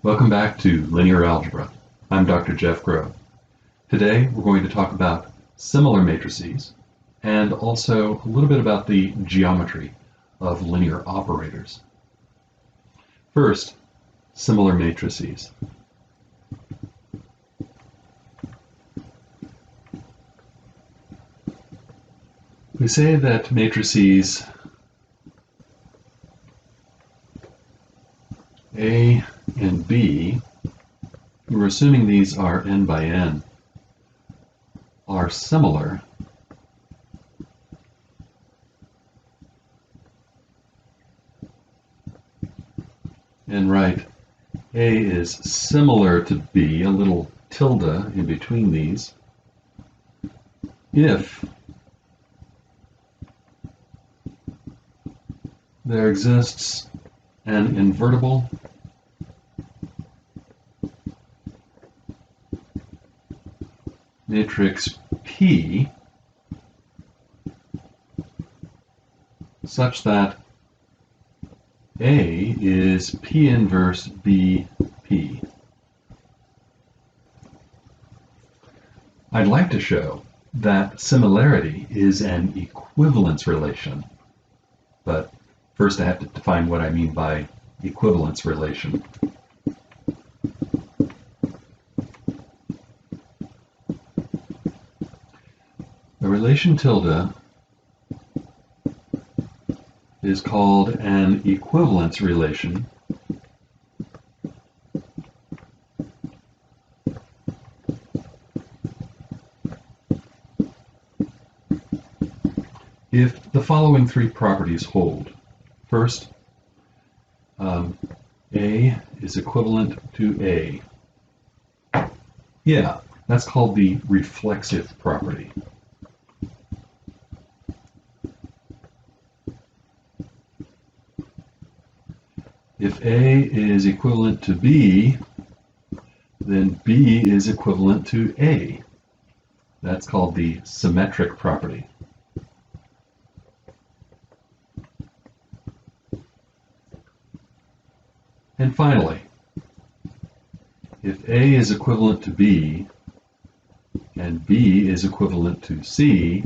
Welcome back to Linear Algebra. I'm Dr. Jeff Groh. Today we're going to talk about similar matrices and also a little bit about the geometry of linear operators. First, similar matrices. We say that matrices A and B, we're assuming these are n by n, are similar and write A is similar to B, a little tilde in between these, if there exists an invertible matrix P such that A is P inverse BP. I'd like to show that similarity is an equivalence relation, but first I have to define what I mean by equivalence relation. The relation tilde is called an equivalence relation if the following three properties hold. First, A is equivalent to A. Yeah, that's called the reflexive property. If A is equivalent to B, then B is equivalent to A. That's called the symmetric property. And finally, if A is equivalent to B and B is equivalent to C,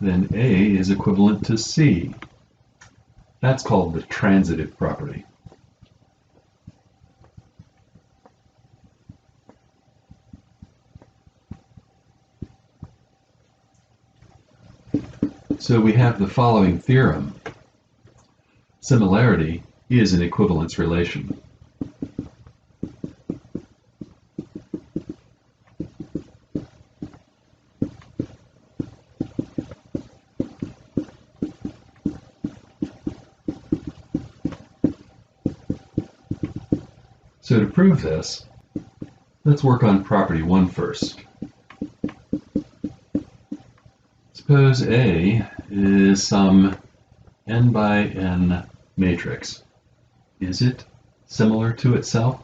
then A is equivalent to C. That's called the transitive property. So we have the following theorem. Similarity is an equivalence relation. So to prove this, let's work on property 1 first. Suppose A is some n by n matrix. Is it similar to itself?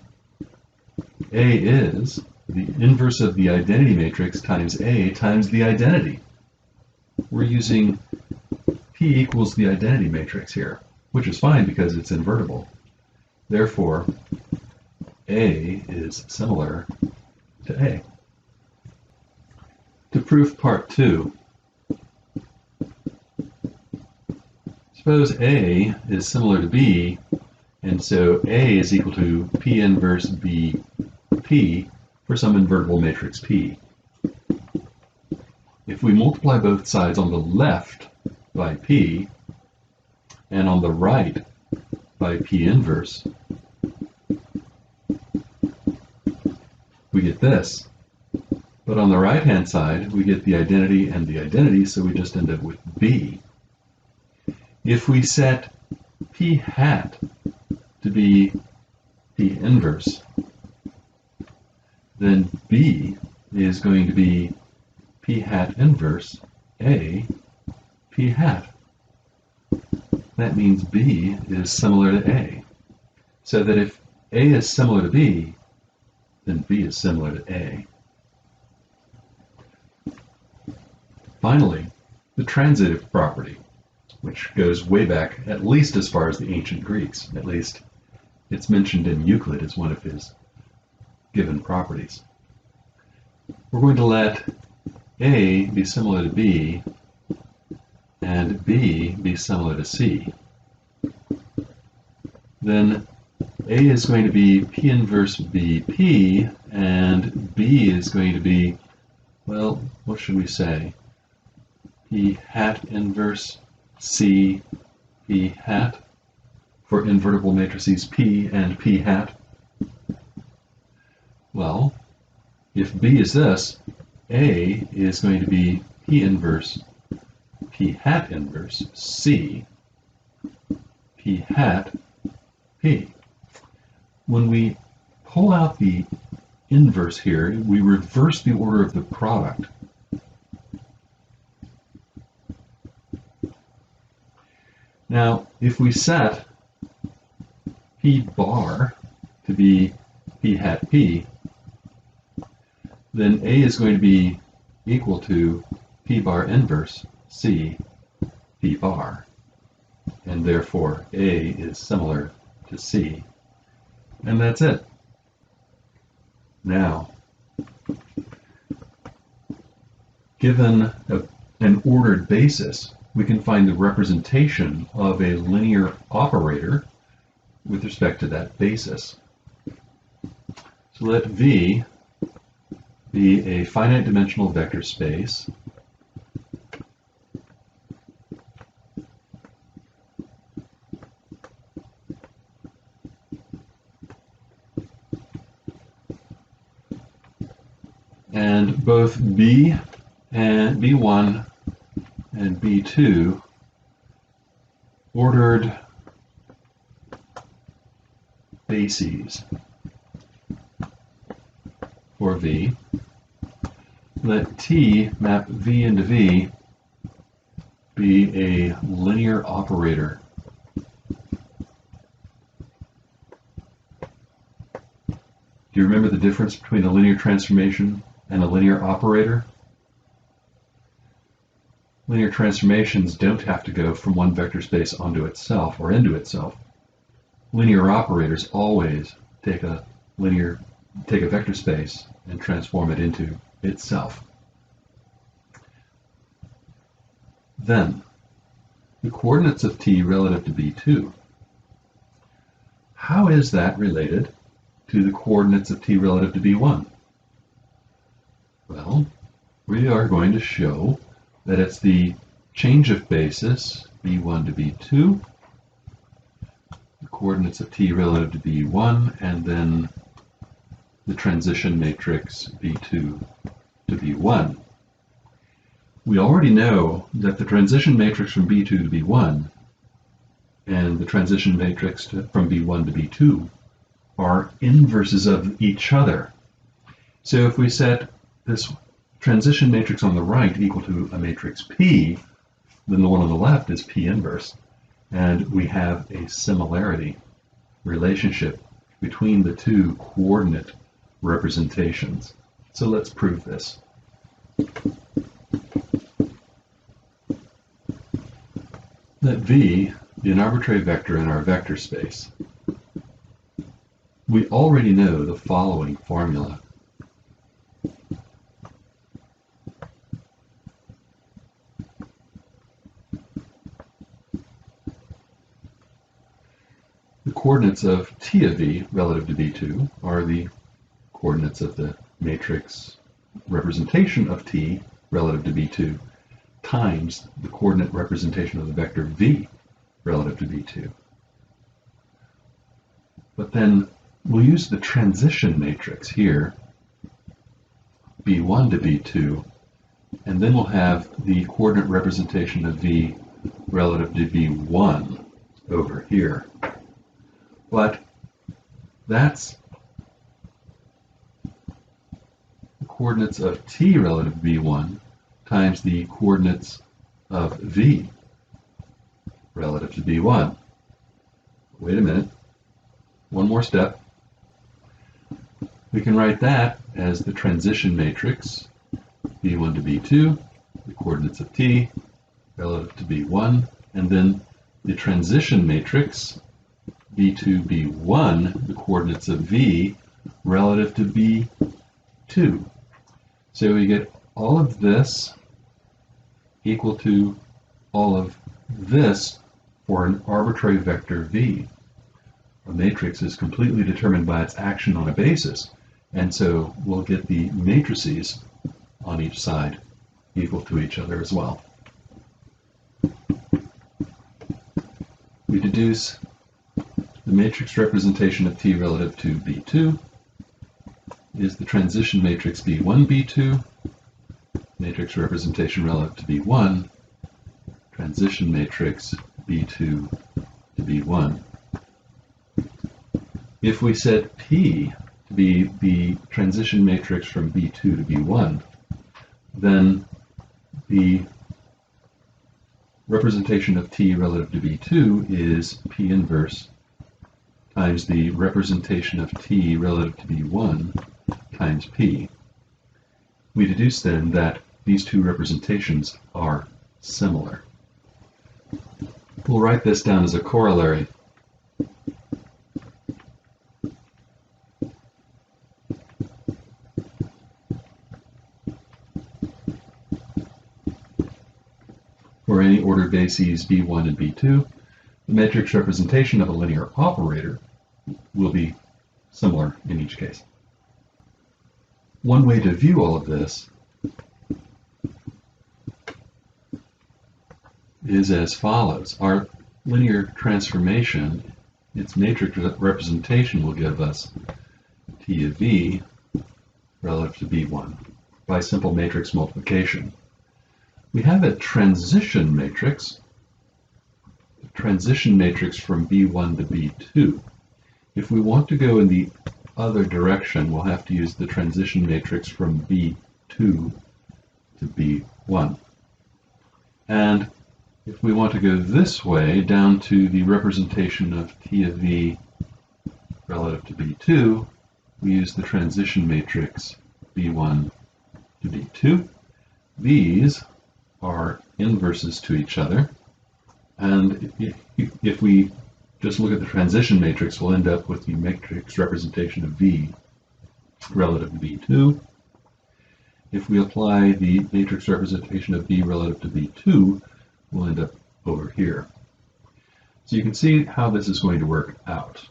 A is the inverse of the identity matrix times A times the identity. We're using P equals the identity matrix here, which is fine because it's invertible. Therefore, A is similar to A. To prove part 2, suppose A is similar to B, and so A is equal to P inverse BP for some invertible matrix P. If we multiply both sides on the left by P and on the right by P inverse, we get this. But on the right-hand side, we get the identity and the identity, so we just end up with B. If we set P hat to be P inverse, then B is going to be P hat inverse A P hat. That means B is similar to A. So that if A is similar to B, then B is similar to A. Finally, the transitive property, which goes way back at least as far as the ancient Greeks, at least It's mentioned in Euclid as one of his given properties. We're going to let A be similar to B and B be similar to C. Then A is going to be P inverse BP, and B is going to be, well, what should we say? P hat inverse C P hat for invertible matrices P and P hat. Well, if B is this, A is going to be P inverse P hat inverse C P hat P. When we pull out the inverse here, we reverse the order of the product. Now, if we set P bar to be P hat P, then A is going to be equal to P bar inverse C P bar, and therefore A is similar to C. And that's it. Now, given an ordered basis, we can find the representation of a linear operator with respect to that basis. So let V be a finite dimensional vector space and both B and B1 and B2 ordered bases for V. Let T map V into V be a linear operator. Do you remember the difference between a linear transformation and a linear operator? Linear transformations don't have to go from one vector space onto itself or into itself. Linear operators always take a vector space and transform it into itself. Then, the coordinates of T relative to B2. How is that related to the coordinates of T relative to B1? Well, we are going to show that it's the change of basis B1 to B2, the coordinates of T relative to B1, and then the transition matrix B2 to B1. We already know that the transition matrix from B2 to B1 and the transition matrix from B1 to B2 are inverses of each other. So if we set this transition matrix on the right equal to a matrix P, then the one on the left is P inverse. And we have a similarity relationship between the two coordinate representations. So let's prove this. Let V be an arbitrary vector in our vector space. We already know the following formula. The coordinates of T of V relative to B2 are the coordinates of the matrix representation of T relative to B2 times the coordinate representation of the vector V relative to B2. But then we'll use the transition matrix here, B1 to B2, and then we'll have the coordinate representation of V relative to B1 over here. But that's the coordinates of T relative to B1 times the coordinates of V relative to B1. Wait a minute. One more step. We can write that as the transition matrix B1 to B2, the coordinates of T relative to B1, and then the transition matrix B2, B1, the coordinates of V, relative to B2. So we get all of this equal to all of this for an arbitrary vector V. A matrix is completely determined by its action on a basis, and so we'll get the matrices on each side equal to each other as well. We deduce the matrix representation of T relative to B2 is the transition matrix B1, B2, matrix representation relative to B1, transition matrix B2 to B1. If we set P to be the transition matrix from B2 to B1, then the representation of T relative to B2 is P inverse times the representation of T relative to B1 times P. We deduce then that these two representations are similar. We'll write this down as a corollary. For any ordered bases B1 and B2, the matrix representation of a linear operator will be similar in each case. One way to view all of this is as follows. Our linear transformation, its matrix representation will give us T of V relative to B1 by simple matrix multiplication. We have a transition matrix from B1 to B2. If we want to go in the other direction, we'll have to use the transition matrix from B2 to B1. And if we want to go this way, down to the representation of T of V relative to B2, we use the transition matrix B1 to B2. These are inverses to each other, and if we just look at the transition matrix, we'll end up with the matrix representation of V relative to B2. If we apply the matrix representation of V relative to B2, we'll end up over here. So you can see how this is going to work out.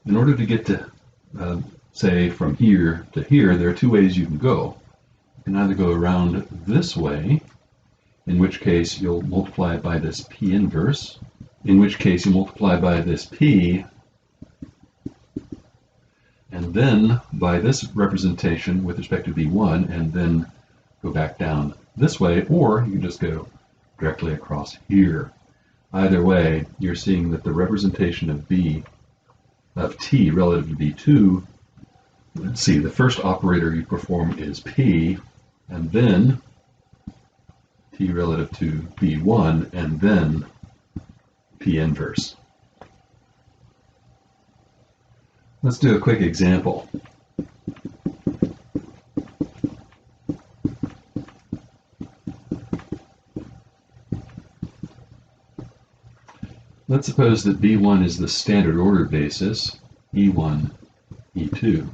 In order to get to, say, from here to here, there are two ways you can go. You can either go around this way, in which case you'll multiply by this P inverse, in which case you multiply by this P, and then by this representation with respect to B1, and then go back down this way, or you can just go directly across here. Either way, you're seeing that the representation of T relative to B2, let's see, the first operator you perform is P, and then T relative to B1, and then P inverse. Let's do a quick example. Let's suppose that B1 is the standard order basis, E1, E2.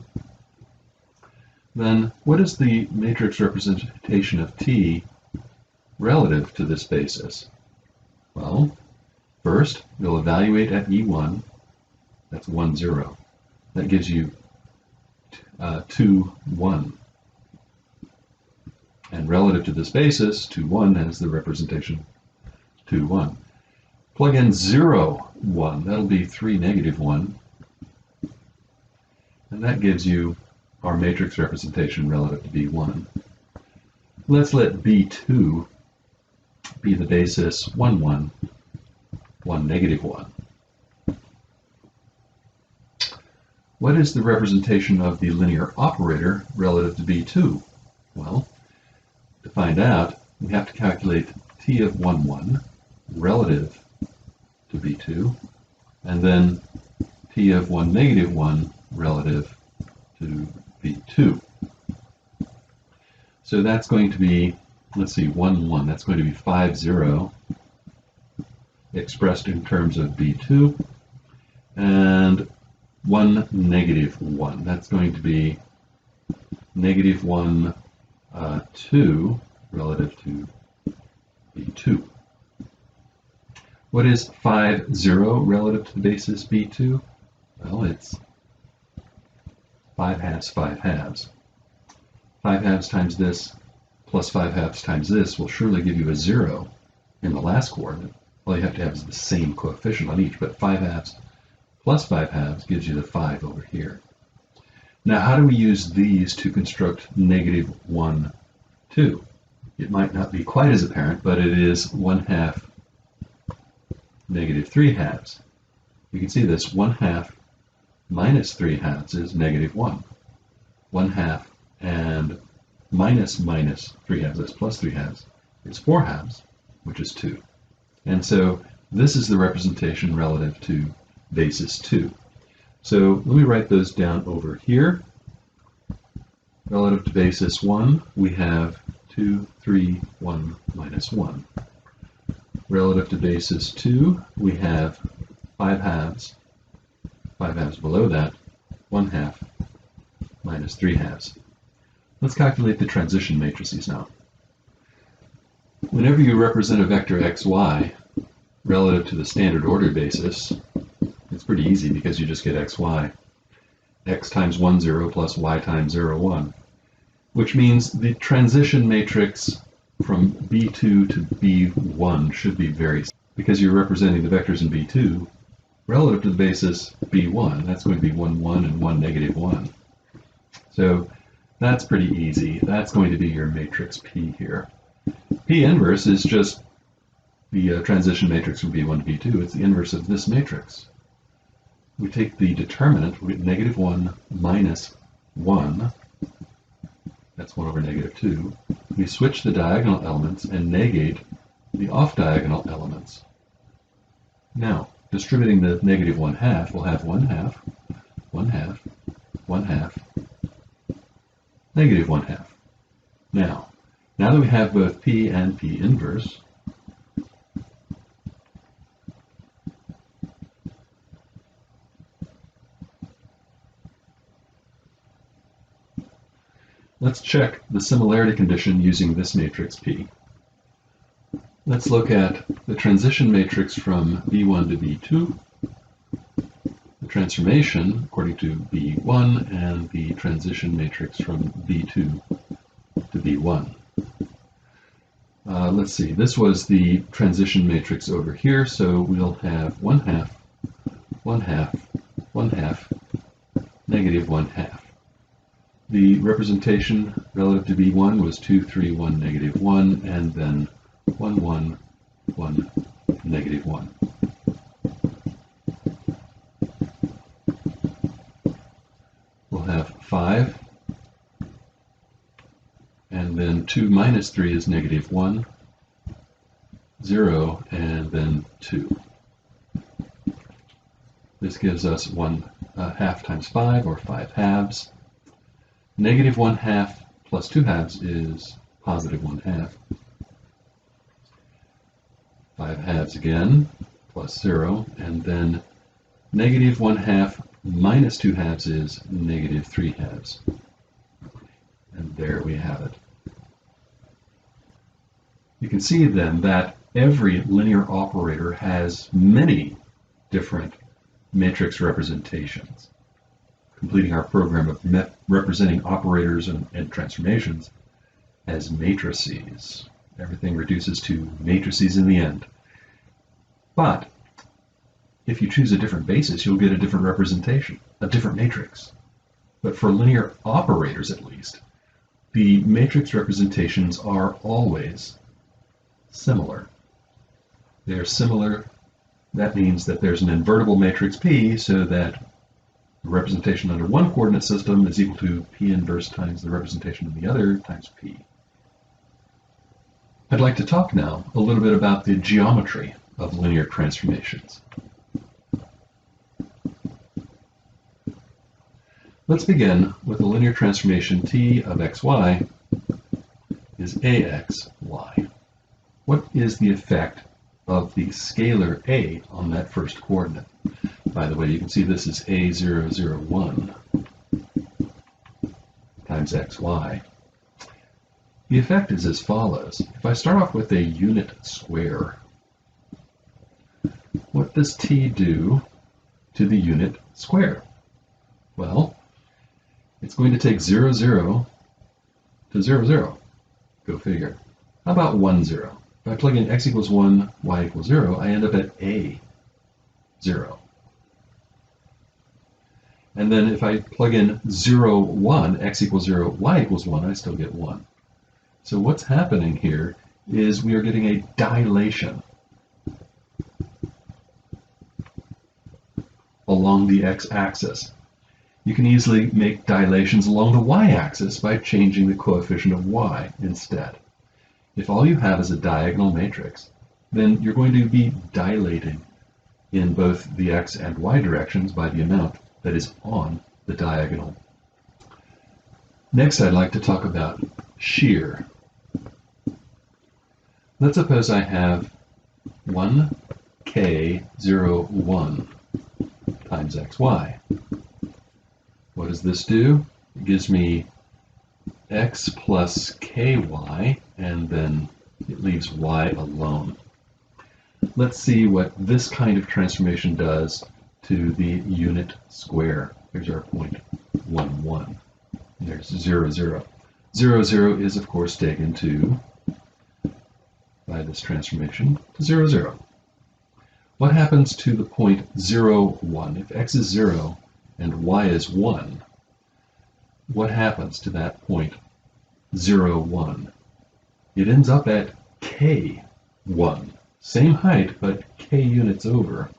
Then what is the matrix representation of T relative to this basis? Well, first we'll evaluate at E1, that's 1, 0. That gives you 2, 1. And relative to this basis, 2, 1 has the representation 2, 1. Plug in 0, 1, that'll be 3, negative 1. And that gives you our matrix representation relative to B1. Let's let B2 be the basis 1, 1, 1, negative 1. What is the representation of the linear operator relative to B2? Well, to find out, we have to calculate T of 1, 1 relative to B2, and then T of 1, negative 1 relative to B2. So that's going to be, let's see, 1, 1. That's going to be 5, 0 expressed in terms of B2. and 1, -1. That's going to be -1, 2 relative to B2. What is 5, 0 relative to the basis B2? Well, it's 5 halves, 5 halves. 5 halves times this plus 5 halves times this will surely give you a 0 in the last coordinate. All you have to have is the same coefficient on each, but 5 halves plus 5 halves gives you the 5 over here. Now, how do we use these to construct -1, 2? It might not be quite as apparent, but it is 1/2 -3 halves. You can see this 1/2 minus 3 halves is -1. 1/2 and minus 3 halves, that's plus 3 halves, is 4 halves, which is 2. And so this is the representation relative to basis 2. So let me write those down over here. Relative to basis 1, we have 2, 3, 1, minus 1. Relative to basis 2, we have 5 halves. 5 halves below that, 1/2 minus 3 halves. Let's calculate the transition matrices now. Whenever you represent a vector xy relative to the standard order basis, it's pretty easy because you just get xy. X times 1, 0 plus y times 0, 1. Which means the transition matrix from B2 to B1 should be very simple. Because you're representing the vectors in B2 relative to the basis B1. That's going to be 1, 1 and 1, -1. So that's pretty easy. That's going to be your matrix P here. P inverse is just the transition matrix from B1 to B2. It's the inverse of this matrix. We take the determinant, we get -1 minus 1. That's 1 over -2. We switch the diagonal elements and negate the off-diagonal elements. Now, distributing the -1/2, we'll have 1/2, 1/2, 1/2, -1/2. Now that we have both P and P inverse, let's check the similarity condition using this matrix P. Let's look at the transition matrix from B1 to B2, the transformation according to B1, and the transition matrix from B2 to B1. Let's see, this was the transition matrix over here, so we'll have 1/2, 1/2, 1/2, -1/2. The representation relative to B1 was 2, 3, 1, -1, and then 1, 1, 1, -1. We'll have 5, and then 2 minus 3 is -1, 0, and then 2. This gives us 1/2 times 5, or 5 halves. -1/2 plus 2 halves is +1/2. 5 halves again, plus 0, and then -1/2 minus 2 halves is -3 halves. And there we have it. You can see then that every linear operator has many different matrix representations. Completing our program of representing operators and transformations as matrices. Everything reduces to matrices in the end. But if you choose a different basis, you'll get a different representation, a different matrix. But for linear operators, at least, the matrix representations are always similar. They are similar. That means that there's an invertible matrix P, so that the representation under one coordinate system is equal to P inverse times the representation in the other times P. I'd like to talk now a little bit about the geometry of linear transformations. Let's begin with the linear transformation T of xy is axy. What is the effect of the scalar a on that first coordinate? By the way, you can see this is A001 times xy. The effect is as follows. If I start off with a unit square, what does t do to the unit square? Well, it's going to take 0, 0 to 0, 0. Go figure. How about 1, 0? If I plug in x equals 1, y equals 0, I end up at a 0. And then if I plug in 0, 1, x equals 0, y equals 1, I still get 1. So what's happening here is we are getting a dilation along the x-axis. You can easily make dilations along the y-axis by changing the coefficient of y instead. If all you have is a diagonal matrix, then you're going to be dilating in both the x and y directions by the amount that is on the diagonal. Next, I'd like to talk about shear. Let's suppose I have 1k01 times xy. What does this do? It gives me x plus ky, and then it leaves y alone. Let's see what this kind of transformation does to the unit square. Here's our point 1, 1. There's 0, 0. 0, 0 is, of course, taken to, by this transformation, to 0, 0. What happens to the point 0, 1? If x is 0 and y is 1, what happens to that point 0, 1? It ends up at k 1. Same height, but k units over.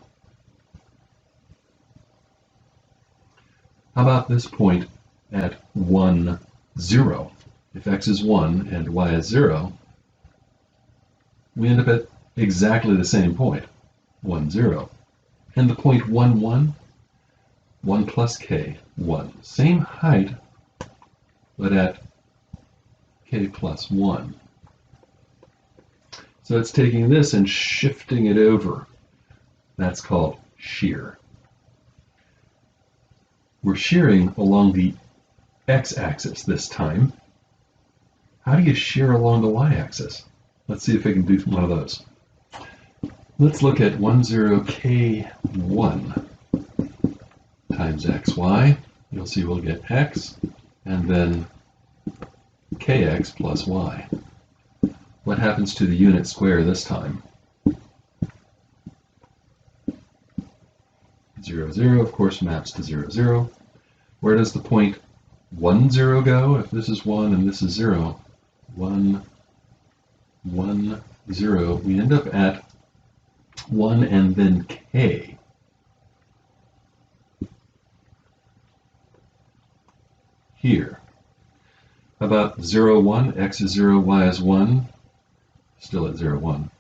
How about this point at 1, 0? If x is 1 and y is 0, we end up at exactly the same point, 1, 0. And the point 1, 1, 1 plus k, 1. Same height, but at k plus 1. So it's taking this and shifting it over. That's called shear. We're shearing along the x-axis this time. How do you shear along the y-axis? Let's see if we can do one of those. Let's look at 10k1 times xy. You'll see we'll get x, and then kx plus y. What happens to the unit square this time? 0, 0, of course, maps to 0, 0. Where does the point 1, 0 go? If this is 1 and this is 0, 1, 1, 0, we end up at 1 and then k. Here. How about 0, 1? X is 0, y is 1. Still at 0, 1.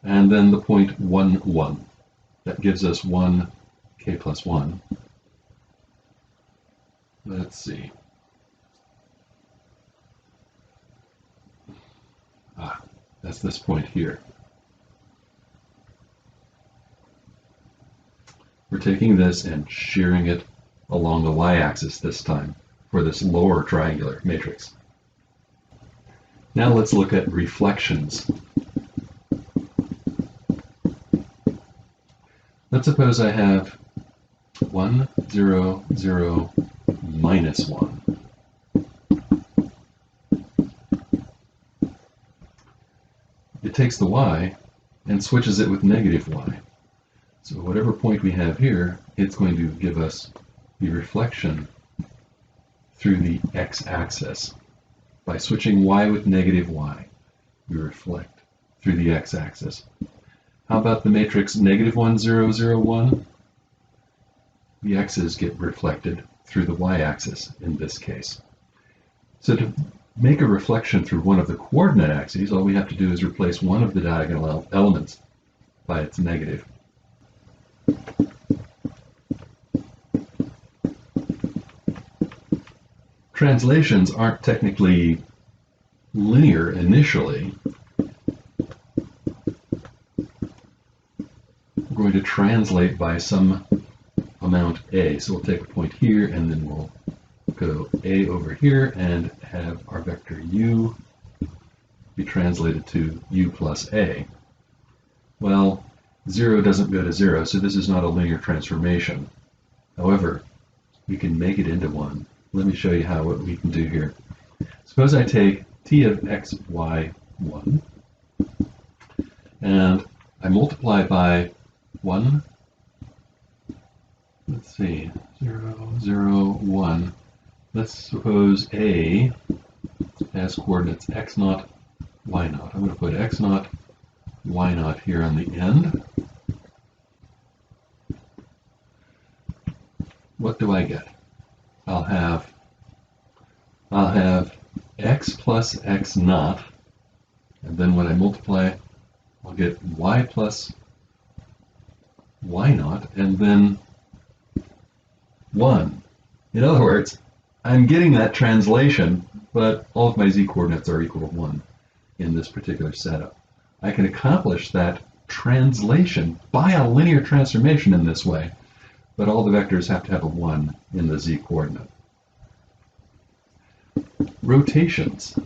And then the point 1, 1. That gives us 1 k plus 1. Let's see. That's this point here. We're taking this and shearing it along the y-axis this time for this lower triangular matrix. Now let's look at reflections. Let's suppose I have 1, 0, 0, minus 1. It takes the y and switches it with negative y. So whatever point we have here, it's going to give us the reflection through the x-axis. By switching y with negative y, we reflect through the x-axis. How about the matrix negative 1, 0, 0, 1? The x's get reflected through the y-axis in this case. So to make a reflection through one of the coordinate axes, all we have to do is replace one of the diagonal elements by its negative. Translations aren't technically linear initially. We're going to translate by some amount A. So we'll take a point here, and then we'll go A over here and have our vector U be translated to U plus A. Well, 0 doesn't go to 0, so this is not a linear transformation. However, we can make it into one. Let me show you what we can do here. Suppose I take t of x, y, 1, and I multiply by 1. Let's see, 0, 0, 1. Let's suppose A has coordinates x naught, y naught. I'm going to put x naught, y naught here on the end. What do I get? I'll have x plus x naught, and then when I multiply, I'll get y plus y naught, and then 1. In other words, I'm getting that translation, but all of my z-coordinates are equal to 1 in this particular setup. I can accomplish that translation by a linear transformation in this way, but all the vectors have to have a 1 in the z-coordinate. Rotations.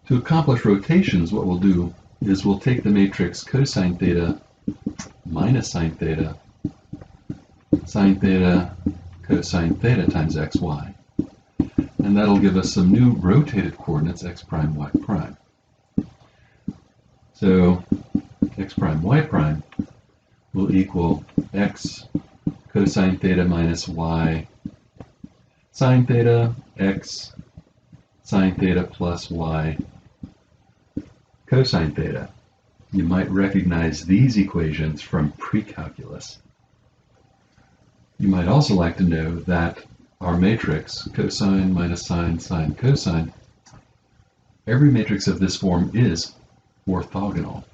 To accomplish rotations, what we'll do is we'll take the matrix cosine theta minus sine theta, cosine theta times xy. And that'll give us some new rotated coordinates, x prime, y prime. So x prime, y prime will equal x cosine theta minus y sine theta, x sine theta plus y cosine theta. You might recognize these equations from pre-calculus. You might also like to know that our matrix, cosine minus sine, sine, cosine, every matrix of this form is orthogonal.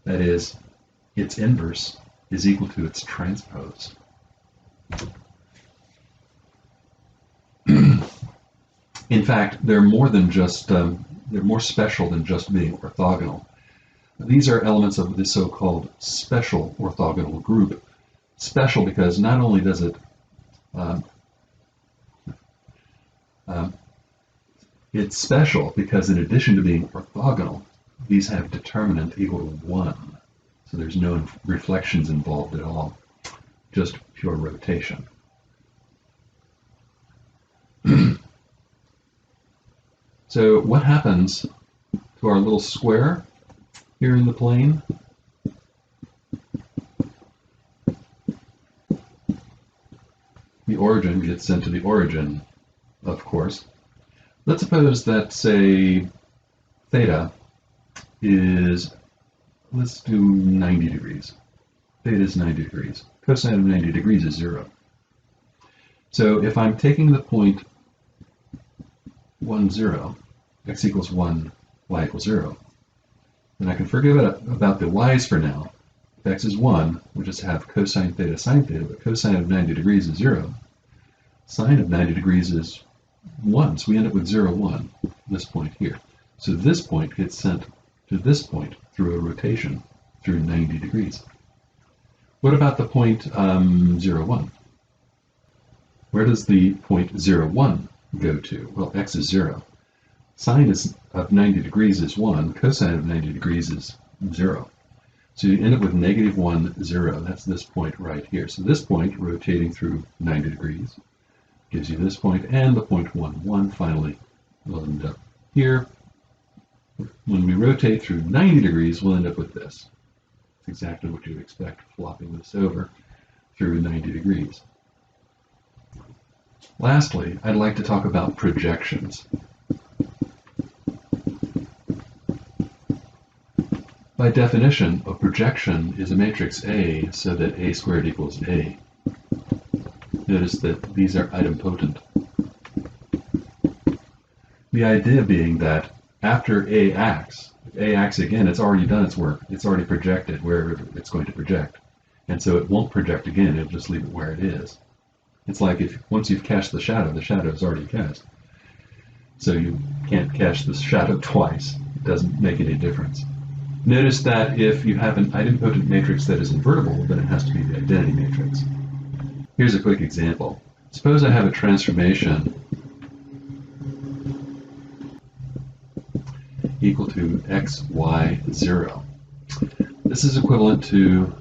That is, its inverse is equal to its transpose. In fact, they're more special than just being orthogonal. These are elements of the so-called special orthogonal group. Special because not only does it it's special because in addition to being orthogonal, these have determinant equal to 1. So there's no reflections involved at all, just pure rotation. So what happens to our little square here in the plane? The origin gets sent to the origin, of course. Let's suppose that, say, theta is, let's do 90 degrees. Theta is 90 degrees. Cosine of 90 degrees is 0. So if I'm taking the point 1, 0, x equals 1, y equals 0, then I can forget about the y's for now. If x is 1, we'll just have cosine theta, sine theta, but cosine of 90 degrees is 0. Sine of 90 degrees is 1, so we end up with 0, 1, this point here. So this point gets sent to this point through a rotation through 90 degrees. What about the point 0, 1? Where does the point 0, 1 go to? Well, x is 0. Sine of 90 degrees is 1, cosine of 90 degrees is 0. So you end up with negative 1, 0. That's this point right here. So this point, rotating through 90 degrees, gives you this point, and the point 1, 1 finally will end up here. When we rotate through 90 degrees, we'll end up with this. It's exactly what you'd expect, flopping this over through 90 degrees. Lastly, I'd like to talk about projections. By definition, a projection is a matrix A so that A squared equals A. Notice that these are idempotent. The idea being that after A acts, if A acts again, it's already done its work. It's already projected wherever it's going to project. And so it won't project again, it'll just leave it where it is. It's like if once you've cast the shadow is already cast. So you can't cast the shadow twice. It doesn't make any difference. Notice that if you have an idempotent matrix that is invertible, then it has to be the identity matrix. Here's a quick example. Suppose I have a transformation equal to x, y, 0. This is equivalent to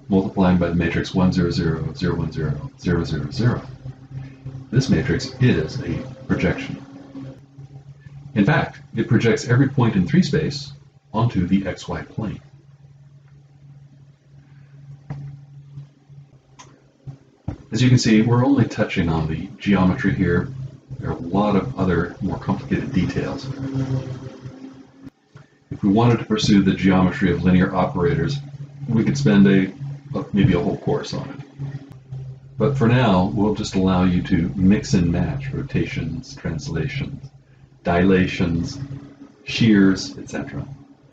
multiplying by the matrix 1, 0, 0, 0, 1, 0, 0, 0, 0. This matrix is a projection. In fact, it projects every point in 3 space onto the xy plane. As you can see, we're only touching on the geometry here. There are a lot of other more complicated details. If we wanted to pursue the geometry of linear operators, we could spend maybe a whole course on it. But for now, we'll just allow you to mix and match rotations, translations, dilations, shears, etc.